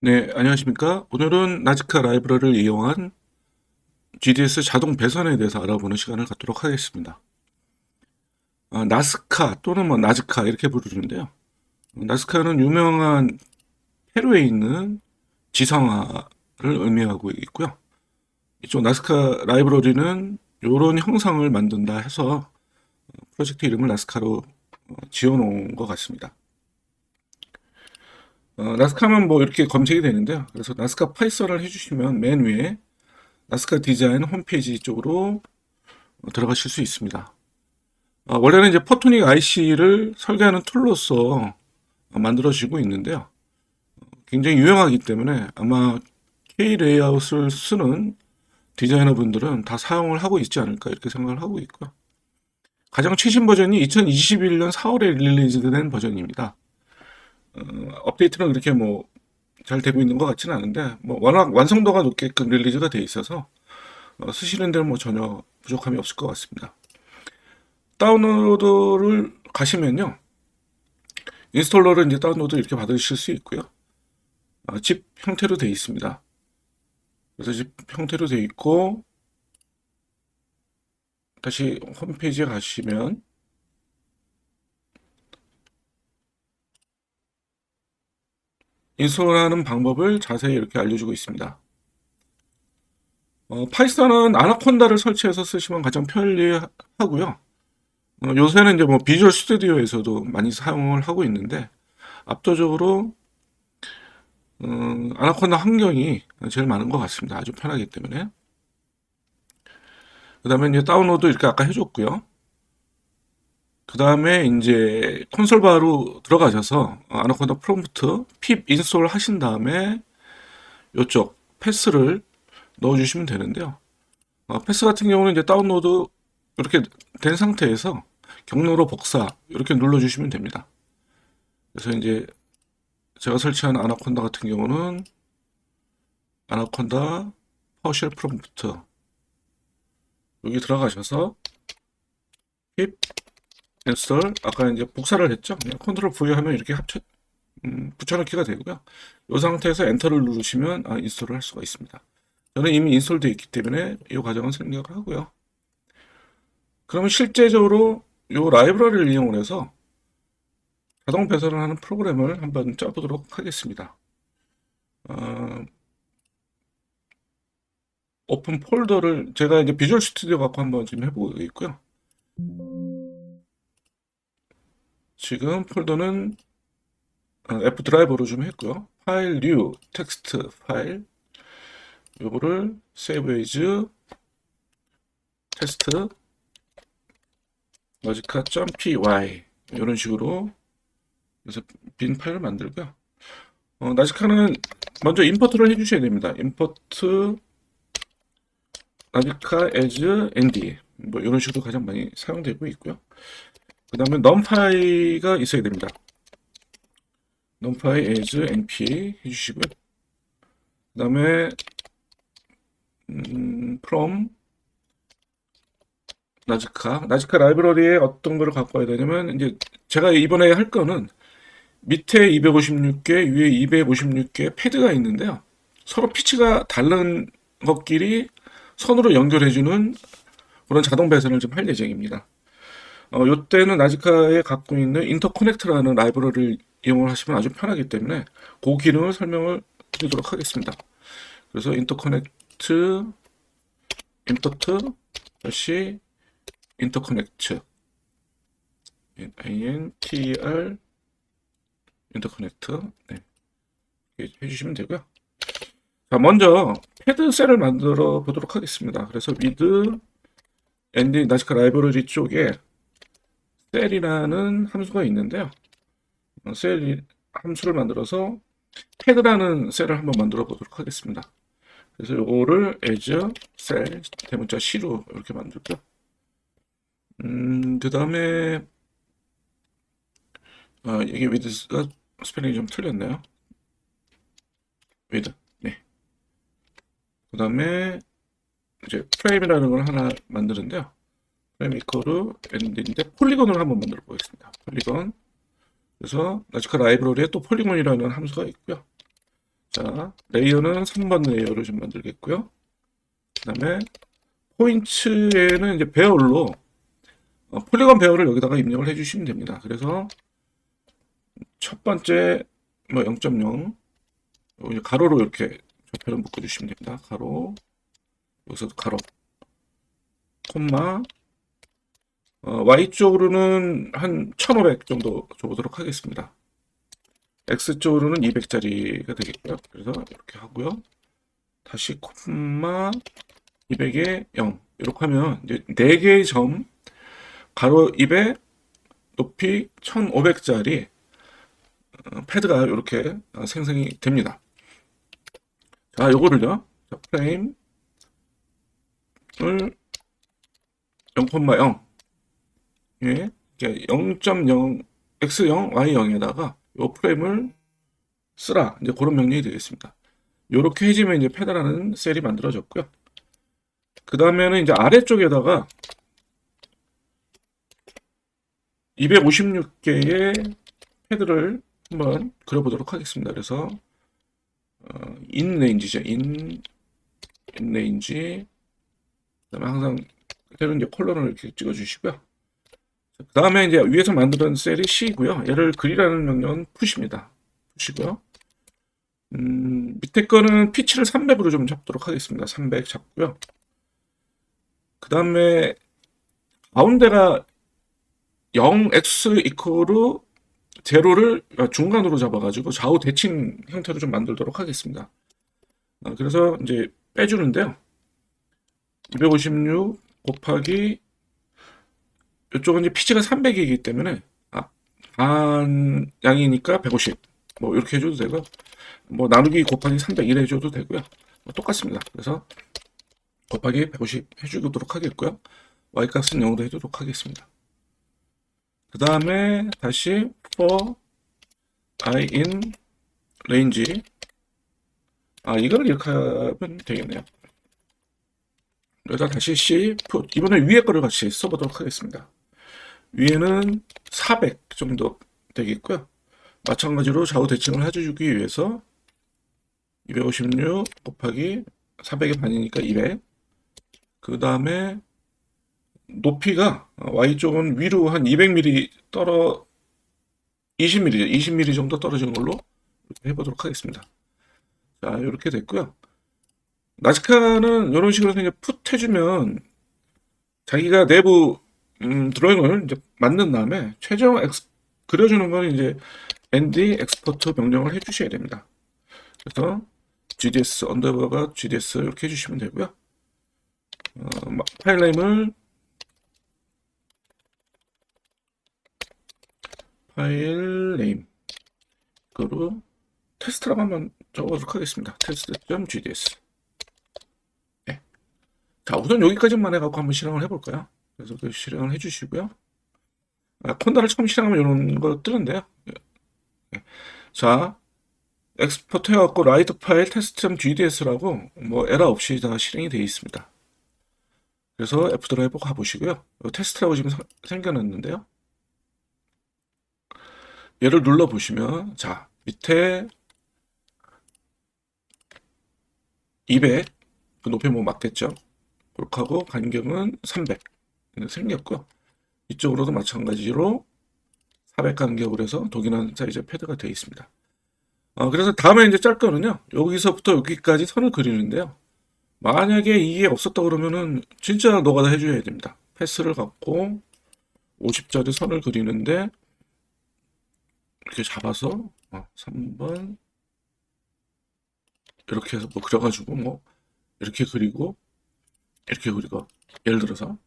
네, 안녕하십니까? 오늘은 나즈카 라이브러리를 이용한 GDS 자동 배선에 대해서 알아보는 시간을 갖도록 하겠습니다. 나스카 또는 나즈카 이렇게 부르는데요. 나스카는 유명한 페루에 있는 지상화를 의미하고 있고요. 이쪽 나스카 라이브러리는 이런 형상을 만든다 해서 프로젝트 이름을 나스카로 지어놓은 것 같습니다. 나스카만 이렇게 검색이 되는데요. 그래서 나스카 파이썬을 해주시면 맨 위에 나스카 디자인 홈페이지 쪽으로 들어가실 수 있습니다. 원래는 이제 포토닉 IC를 설계하는 툴로서 만들어지고 있는데요. 굉장히 유용하기 때문에 아마 K 레이아웃을 쓰는 디자이너 분들은 다 사용을 하고 있지 않을까 이렇게 생각을 하고 있고요. 가장 최신 버전이 2021년 4월에 릴리즈된 버전입니다. 업데이트는 그렇게 잘 되고 있는 것 같지는 않은데 워낙 완성도가 높게끔 릴리즈가 돼 있어서 쓰시는 데는 전혀 부족함이 없을 것 같습니다. 다운로드를 가시면요. 인스톨러를 이제 다운로드 이렇게 받으실 수 있고요. 집 형태로 되어 있습니다. 그래서 집 형태로 되어 있고, 다시 홈페이지에 가시면, 인스톨하는 방법을 자세히 이렇게 알려주고 있습니다. 파이썬은 아나콘다를 설치해서 쓰시면 가장 편리하고요. 요새는 이제 비주얼 스튜디오에서도 많이 사용을 하고 있는데, 압도적으로 아나콘다 환경이 제일 많은 것 같습니다. 아주 편하기 때문에. 그 다음에 이제 다운로드 이렇게 아까 해줬고요. 그 다음에 이제 콘솔 바로 들어가셔서 아나콘다 프롬프트 pip 인스톨 하신 다음에 이쪽 패스를 넣어주시면 되는데요. 패스 같은 경우는 이제 다운로드 이렇게 된 상태에서 경로로 복사 이렇게 눌러주시면 됩니다. 그래서 이제 제가 설치한 아나콘다 같은 경우는 아나콘다 파워쉘 프롬프트 여기 들어가셔서 pip 인스톨 아까 이제 복사를 했죠. 그냥 컨트롤 V 하면 이렇게 붙여넣기가 되고요. 이 상태에서 엔터를 누르시면 인스톨을 할 수가 있습니다. 저는 이미 인스톨되어 있기 때문에 이 과정은 생략을 하고요. 그러면 실제적으로 이 라이브러리를 이용해서 자동 배선을 하는 프로그램을 한번 짜보도록 하겠습니다. 오픈 폴더를 제가 이제 비주얼 스튜디오 갖고 한번 지금 해보고 있고요. 지금 폴더는 F 드라이버로 좀 했고요. 파일 뉴 텍스트 파일 요거를 save as 테스트 나지카.py 이런 식으로 그래서 빈 파일을 만들고요. 나지카는 먼저 임포트를 해주셔야 됩니다. 임포트 나지카 as nd 이런 식으로 가장 많이 사용되고 있고요. 그 다음에 numpy가 있어야 됩니다. numpy as np 해주시고요. 그 다음에 from 나지카 라이브러리에 어떤 거를 갖고 와야 되냐면 이제 제가 이번에 할 거는 밑에 256개, 위에 256개 패드가 있는데요. 서로 피치가 다른 것끼리 선으로 연결해주는 그런 자동 배선을 좀 할 예정입니다. 이때는 나지카에 갖고 있는 인터커넥트라는 라이브러리를 이용을 하시면 아주 편하기 때문에 그 기능을 설명을 드리도록 하겠습니다. 그래서 인터커넥트, 임포트, 다시 인터커넥트, intr, 인터커넥트, 네. 해주시면 되고요. 자, 먼저 패드 셀을 만들어 보도록 하겠습니다. 그래서 with and 나지카 라이브러리 쪽에 셀이라는 함수가 있는데요. 셀 함수를 만들어서 패드라는 셀을 한번 만들어 보도록 하겠습니다. 그래서 요거를 as 셀 대문자 C로 이렇게 만들고요. 그 다음에 이게 with가 스펠링이 좀 틀렸네요. with. 네. 그 다음에 이제 프레임이라는 걸 하나 만드는데요. 프레임 이퀄 end인데 폴리곤을 한번 만들어 보겠습니다. 폴리곤. 그래서 나지카 라이브러리에 또 폴리곤이라는 함수가 있고요. 자, 레이어는 3번 레이어를 좀 만들겠고요. 그 다음에 포인트에는 이제 배열로 폴리건 배열을 여기다가 입력을 해주시면 됩니다. 그래서 첫 번째 뭐 0.0 이제 가로로 이렇게 좌표를 묶어주시면 됩니다. 가로, 여기서도 가로, 콤마, Y쪽으로는 한 1500 정도 줘보도록 하겠습니다. X쪽으로는 200짜리가 되겠고요. 그래서 이렇게 하고요. 다시 콤마 200에 0 이렇게 하면 이제 4개의 점 가로 200 높이 1500짜리 패드가 이렇게 생성이 됩니다. 자, 요거를요. 자, 프레임을 0,0 예, 0.0 x0 y0에다가 요 프레임을 쓰라 이제 그런 명령이 되겠습니다. 요렇게 해지면 이제 패드라는 셀이 만들어졌고요. 그 다음에는 이제 아래쪽에다가 256개의 패드를 한번 그려보도록 하겠습니다. 그래서 인 레인지죠. 인 레인지. 그다음에 항상 그대로 이제 컬러를 이렇게 찍어주시고요. 그 다음에 이제 위에서 만든 셀이 C고요. 얘를 그리라는 명령은 푸시입니다. 푸시고요. 밑에 거는 피치를 300으로 좀 잡도록 하겠습니다. 300 잡고요. 그 다음에 가운데가 0x 이퀄로 제로를 중간으로 잡아가지고 좌우 대칭 형태로 좀 만들도록 하겠습니다. 그래서 이제 빼주는데요. 256 곱하기 이쪽은 이제 피치가 300이기 때문에 반 양이니까 150 뭐 이렇게 해줘도 되고요. 뭐 나누기 곱하기 300 이래 해줘도 되고요. 뭐 똑같습니다. 그래서 곱하기 150 해주도록 하겠고요. y값은 0으로 해주도록 하겠습니다. 그 다음에 다시 for I in range 이거를 이렇게 하면 되겠네요. 여기다 다시 C put 이번에 위에 거를 같이 써보도록 하겠습니다. 위에는 400 정도 되겠고요. 마찬가지로 좌우 대칭을 해주기 위해서 256 곱하기 400의 반이니까 200. 그 다음에 높이가 Y쪽은 위로 한 200mm 20mm, 20mm 정도 떨어지는 걸로 이렇게 해보도록 하겠습니다. 자, 이렇게 됐고요. 나스카는 이런 식으로 이제 풋 해주면 자기가 내부 드로잉을 이제 만든 다음에 최종 그려주는 건 이제 ND 엑스포트 명령을 해주셔야 됩니다. 그래서 GDS 언더바가 GDS 이렇게 해주시면 되고요. 파일 네임을 파일 네임 그거로 테스트라고 한번 적어보도록 하겠습니다. test.gds. 네. 자, 우선 여기까지만 해갖고 한번 실행을 해볼까요? 그래서 그 실행을 해주시고요. 콘다를 처음 실행하면 이런 거 뜨는데요. 네. 자, 엑스포트 해갖고 라이트 파일 test.gds라고 뭐 에러 없이 다 실행이 되어 있습니다. 그래서 F드라이브 가보시고요. 테스트라고 지금 생겨났는데요. 얘를 눌러보시면 자, 밑에 200 그 높이 뭐 맞겠죠? 그렇게 하고 간격은 300 생겼고요. 이쪽으로도 마찬가지로 400 간격으로 해서 독일한 사이즈 패드가 되어 있습니다. 그래서 다음에 이제 짤 거는요. 여기서부터 여기까지 선을 그리는데요. 만약에 이게 없었다 그러면은 진짜 너가 다 해줘야 됩니다. 패스를 갖고 50짜리 선을 그리는데 이렇게 잡아서 3번 이렇게 해서 뭐 그려가지고 뭐 이렇게 그리고 이렇게 그리고 예를 들어서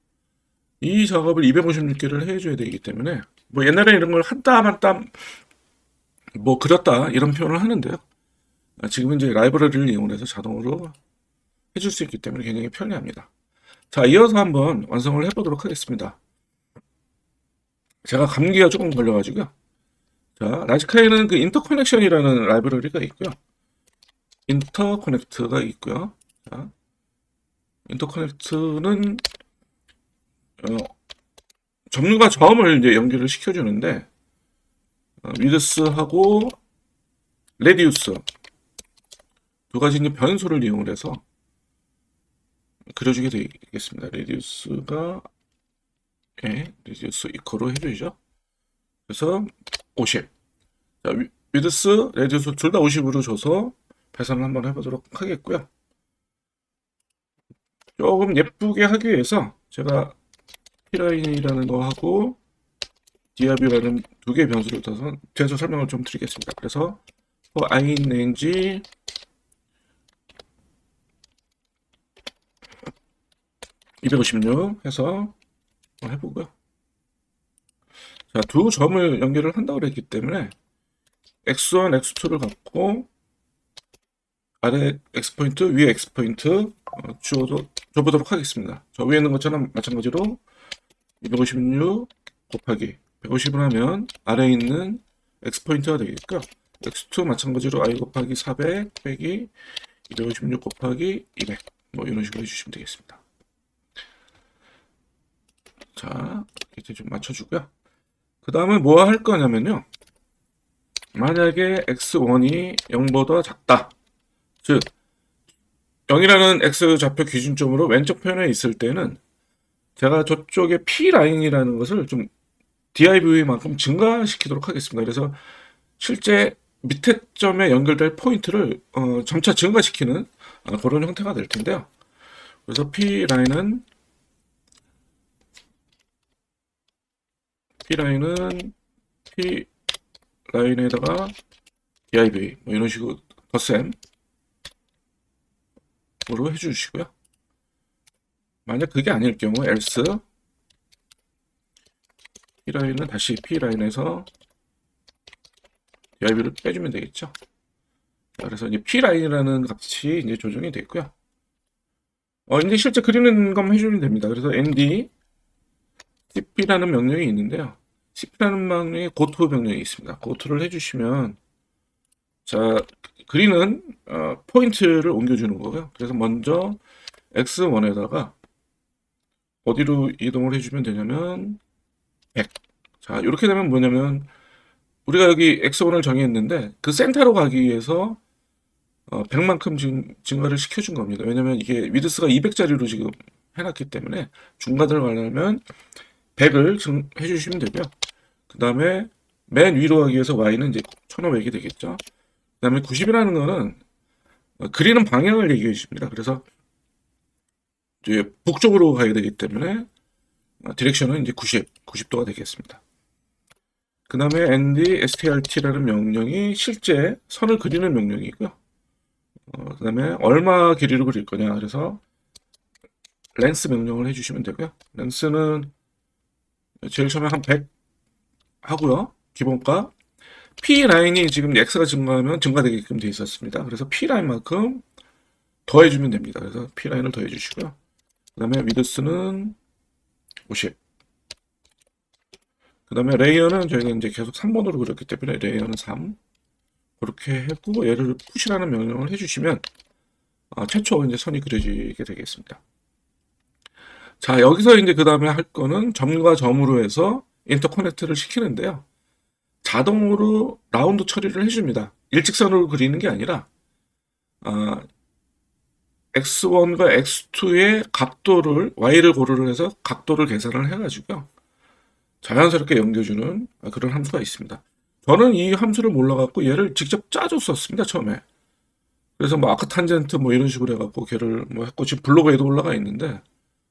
이 작업을 256개를 해줘야 되기 때문에 뭐 옛날에 이런 걸 한 땀 한 땀 뭐 그렸다 이런 표현을 하는데요. 지금은 이제 라이브러리를 이용해서 자동으로 해줄 수 있기 때문에 굉장히 편리합니다. 자, 이어서 한번 완성을 해보도록 하겠습니다. 제가 감기가 조금 걸려가지고요. 자, 라지카에는 그 인터커넥션이라는 라이브러리가 있고요. 인터커넥트가 있고요. 자, 인터커넥트는 점과 점을 이제 연결을 시켜주는데 위드스하고 레디우스 두 가지 이제 변수를 이용을 해서 그려주게 되겠습니다. 레디우스가 레디우스 이퀄로 해주죠. 그래서 50. 자, 위드스, 레디우스 둘 다 50으로 줘서 배선을 한번 해보도록 하겠고요. 조금 예쁘게 하기 위해서 제가 P라인이라는 거 하고 diab라는 두 개의 변수를 써서 뒤에서 설명을 좀 드리겠습니다. 그래서 inrange 256 해서 해보고요. 자, 두 점을 연결을 한다고 했기 때문에 x1, x2를 갖고 아래 x포인트, 위에 x포인트 줘보도록 하겠습니다. 저 위에 있는 것처럼 마찬가지로 256 곱하기 150을 하면 아래에 있는 x포인트가 되겠고요. x2 마찬가지로 i 곱하기 400 빼기 256 곱하기 200 뭐 이런 식으로 해주시면 되겠습니다. 자, 이제 좀 맞춰주고요. 그 다음에 뭐 할 거냐면요. 만약에 x1이 0보다 작다. 즉 0이라는 x좌표 기준점으로 왼쪽 편에 있을 때는 제가 저쪽에 P라인이라는 것을 좀 div만큼 증가시키도록 하겠습니다. 그래서 실제 밑에 점에 연결될 포인트를 점차 증가시키는 그런 형태가 될 텐데요. 그래서 P라인은 P라인에다가 div 뭐 이런 식으로 덧셈으로 해주시고요. 만약 그게 아닐 경우 else P라인은 다시 P라인에서 div를 빼주면 되겠죠. 자, 그래서 이제 P라인이라는 값이 이제 조정이 됐고요. 이제 실제 그리는 것만 해주면 됩니다. 그래서 nd cp라는 명령이 있는데요. cp라는 명령에 고to 명령이 있습니다. 고to를 해주시면 자 그리는 포인트를 옮겨주는 거고요. 그래서 먼저 x1에다가 어디로 이동을 해주면 되냐면 100. 자 이렇게 되면 뭐냐면 우리가 여기 x1을 정했는데 그 센터로 가기 위해서 100만큼 증가를 시켜준 겁니다. 왜냐면 이게 위드스가 200짜리로 지금 해놨기 때문에 중간을 가려면 100을 해주시면 되고요. 그 다음에 맨 위로 가기 위해서 y는 이제 1500이 되겠죠. 그 다음에 90이라는 거는 그리는 방향을 얘기해 줍니다. 그래서 이제 북쪽으로 가야 되기 때문에 디렉션은 이제 90도가 되겠습니다. 그 다음에 end strt라는 명령이 실제 선을 그리는 명령이고요. 그 다음에 얼마 길이로 그릴 거냐. 그래서 length 명령을 해주시면 되고요. length는 제일 처음에 한 100 하고요. 기본값. P라인이 지금 x가 증가하면 증가되게끔 되어 있었습니다. 그래서 P라인만큼 더해주면 됩니다. 그래서 P라인을 더해주시고요. 그 다음에 위드스는 50. 그 다음에 레이어는 저희가 이제 계속 3번으로 그렸기 때문에 레이어는 3. 그렇게 했고 얘를 푸시라는 명령을 해주시면 최초 이제 선이 그려지게 되겠습니다. 자 여기서 이제 그 다음에 할 거는 점과 점으로 해서 인터커넥트를 시키는데요. 자동으로 라운드 처리를 해줍니다. 일직선으로 그리는 게 아니라 x1과 x2의 각도를 y를 고려를 해서 각도를 계산을 해가지고요. 자연스럽게 연결주는 그런 함수가 있습니다. 저는 이 함수를 몰라갖고 얘를 직접 짜줬었습니다. 처음에. 그래서 뭐 아크탄젠트 뭐 이런 식으로 해갖고 걔를 뭐 했고 지금 블로그에도 올라가 있는데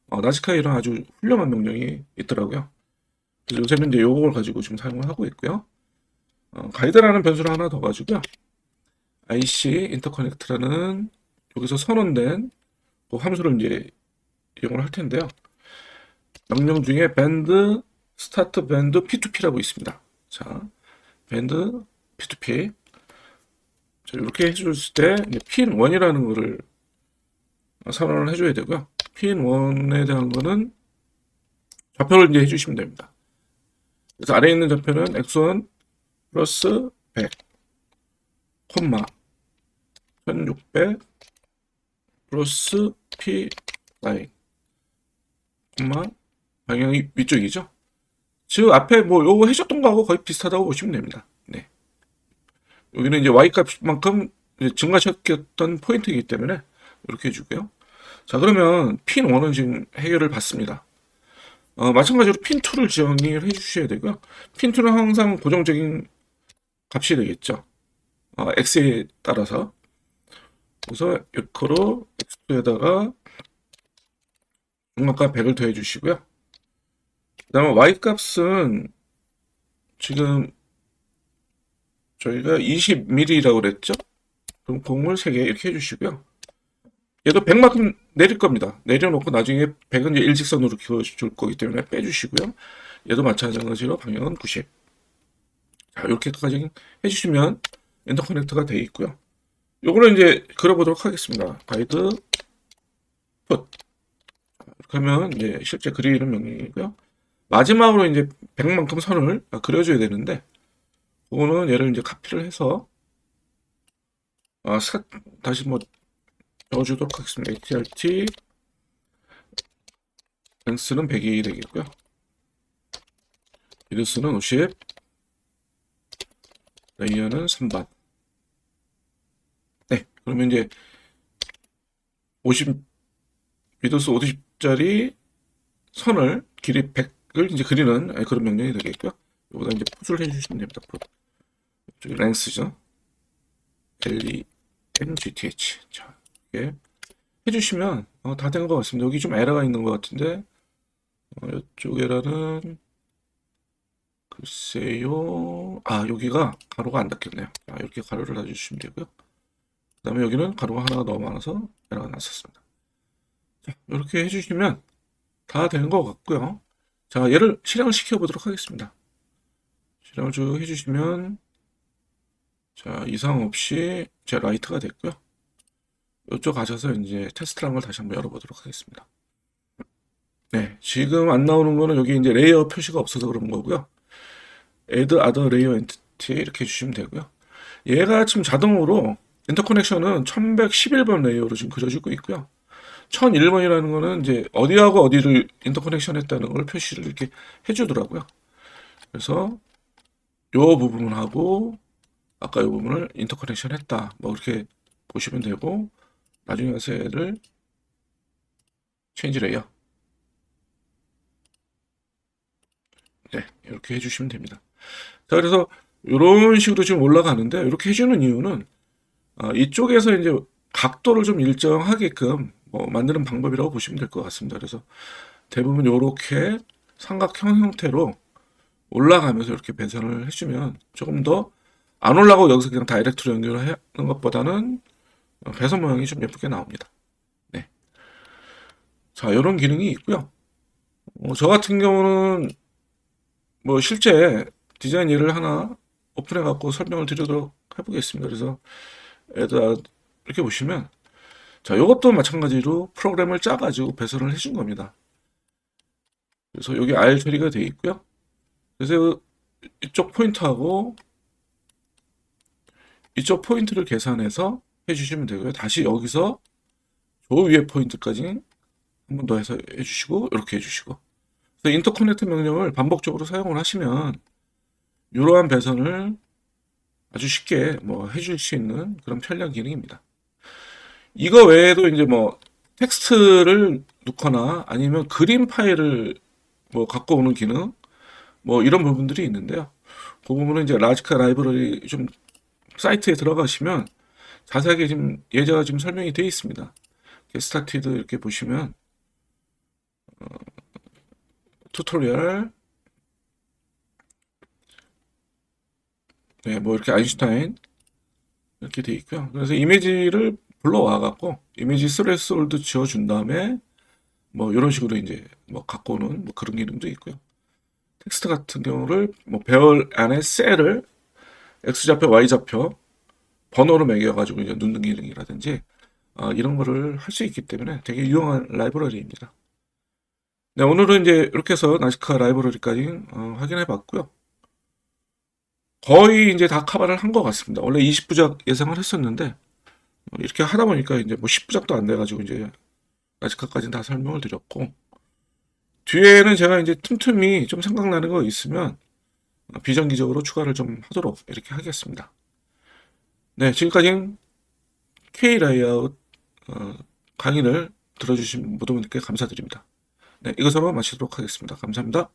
나시카이랑 아주 훌륭한 명령이 있더라고요. 그래서 요새는 이제 요걸 가지고 지금 사용을 하고 있고요. 가이드라는 변수를 하나 더 가지고요. IC 인터커넥트라는 여기서 선언된 그 함수를 이제 이용을 할 텐데요. 명령 중에 밴드 스타트 밴드 P2P라고 있습니다. 자, 밴드 P2P. 자, 이렇게 해줬을 때 Pin1이라는 거를 선언을 해줘야 되고요. Pin1에 대한 거는 좌표를 이제 해주시면 됩니다. 그래서 아래에 있는 좌표는 x1 플러스 100, 콤마 1600 플러스 P 라인, 콤마 방향이 위쪽이죠. 즉 앞에 뭐 요거 해줬던 거하고 거의 비슷하다고 보시면 됩니다. 네. 여기는 이제 y 값만큼 증가시켰던 포인트이기 때문에 이렇게 해주고요. 자, 그러면 핀 1은 지금 해결을 받습니다. 마찬가지로 핀 2를 정의를 해주셔야 되고요. 핀 2는 항상 고정적인 값이 되겠죠. x에 따라서. 그래서 에코로 x2에다가 중간값 100을 더해 주시고요. 그 다음에 y 값은 지금 저희가 20mm라고 그랬죠? 그럼 공을 3개 이렇게 해주시고요. 얘도 100만큼 내릴 겁니다. 내려놓고 나중에 100은 이제 일직선으로 그어줄 거기 때문에 빼주시고요. 얘도 마찬가지로 방향은 90. 자, 이렇게까지 해주시면 인터커넥터가 되어 있고요. 요거는 이제 그려보도록 하겠습니다. 가이드 풋. 이렇게 하면 이제 실제 그리는 명령이고요. 마지막으로 이제 100만큼 선을 그려줘야 되는데, 그거는 얘를 이제 카피를 해서 다시 뭐 넣어주도록 하겠습니다. HRT 랭스는 100이 되겠고요. 비드스는 50, 레이어는 3번. 네, 그러면 이제 50, 비드스 50짜리 선을 길이 100을 이제 그리는 그런 명령이 되겠고요. 여기다 이제 풋을 해주시면 됩니다. 풋. 이쪽이 랭스죠. LENGTH. 자, 이렇게 해주시면 다 된 것 같습니다. 여기 좀 에러가 있는 것 같은데 이쪽 에러는 글쎄요. 여기가 가로가 안 닫혔네요. 자, 이렇게 가로를 놔주시면 되고요. 그 다음에 여기는 가로가 하나가 너무 많아서 에러가 났었습니다. 자, 이렇게 해주시면 다 된 것 같고요. 자, 얘를 실행을 시켜보도록 하겠습니다. 실행을 쭉 해주시면 자, 이상 없이 제 라이트가 됐고요. 이쪽 가셔서 이제 테스트라는 걸 다시 한번 열어보도록 하겠습니다. 네, 지금 안 나오는 거는 여기 이제 레이어 표시가 없어서 그런 거고요. Add Other Layer Entity 이렇게 해주시면 되고요. 얘가 지금 자동으로 인터커넥션은 1111번 레이어로 지금 그려지고 있고요. 1001번이라는 거는 이제 어디하고 어디를 인터커넥션 했다는 걸 표시를 이렇게 해주더라고요. 그래서 요 부분하고 아까 이 부분을 인터커넥션 했다. 뭐 이렇게 보시면 되고, 나중에 가서 얘를 체인지 레이어. 네, 이렇게 해주시면 됩니다. 자, 그래서 이런 식으로 지금 올라가는데, 이렇게 해주는 이유는 이쪽에서 이제 각도를 좀 일정하게끔 만드는 방법이라고 보시면 될 것 같습니다. 그래서 대부분 이렇게 삼각형 형태로 올라가면서 이렇게 배선을 해주면 조금 더 안 올라가고 여기서 그냥 다이렉트로 연결하는 것보다는 배선 모양이 좀 예쁘게 나옵니다. 네. 자, 이런 기능이 있고요. 저 같은 경우는 뭐 실제 디자인 예를 하나 오픈해 갖고 설명을 드리도록 해보겠습니다. 그래서 이렇게 보시면 자, 이것도 마찬가지로 프로그램을 짜가지고 배선을 해준 겁니다. 그래서 여기 R 처리가 되어 있고요. 그래서 이쪽 포인트하고 이쪽 포인트를 계산해서 해주시면 되고요. 다시 여기서 저 위에 포인트까지 한 번 더 해서 해주시고 이렇게 해주시고, 그래서 인터커넥트 명령을 반복적으로 사용을 하시면 이러한 배선을 아주 쉽게 해줄 수 있는 그런 편리한 기능입니다. 이거 외에도 이제 텍스트를 넣거나 아니면 그림 파일을 갖고 오는 기능 이런 부분들이 있는데요. 그 부분은 이제 라지카 라이브러리 좀 사이트에 들어가시면 자세하게 지금 예제가 지금 설명이 되어 있습니다. 스타티드 이렇게 보시면 튜토리얼, 네, 이렇게 아인슈타인 이렇게 되어 있고요. 그래서 이미지를 불러와 갖고 이미지 스레스홀드 지어준 다음에 이런 식으로 이제 갖고 오는 그런 기능도 있고요. 텍스트 같은 경우를 배열 안에 셀을 X좌표, Y좌표 번호로 매겨가지고 이제 넣는 기능이라든지 이런 거를 할 수 있기 때문에 되게 유용한 라이브러리입니다. 네, 오늘은 이제 이렇게 해서 나시카 라이브러리까지 확인해 봤고요. 거의 이제 다 커버를 한 것 같습니다. 원래 20부작 예상을 했었는데 이렇게 하다 보니까 이제 10부작도 안 돼가지고 이제 나시카까지는 다 설명을 드렸고, 뒤에는 제가 이제 틈틈이 좀 생각나는 거 있으면 비정기적으로 추가를 좀 하도록 이렇게 하겠습니다. 네, 지금까지 K 라이아웃 강의를 들어주신 모든 분들께 감사드립니다. 네, 이것으로 마치도록 하겠습니다. 감사합니다.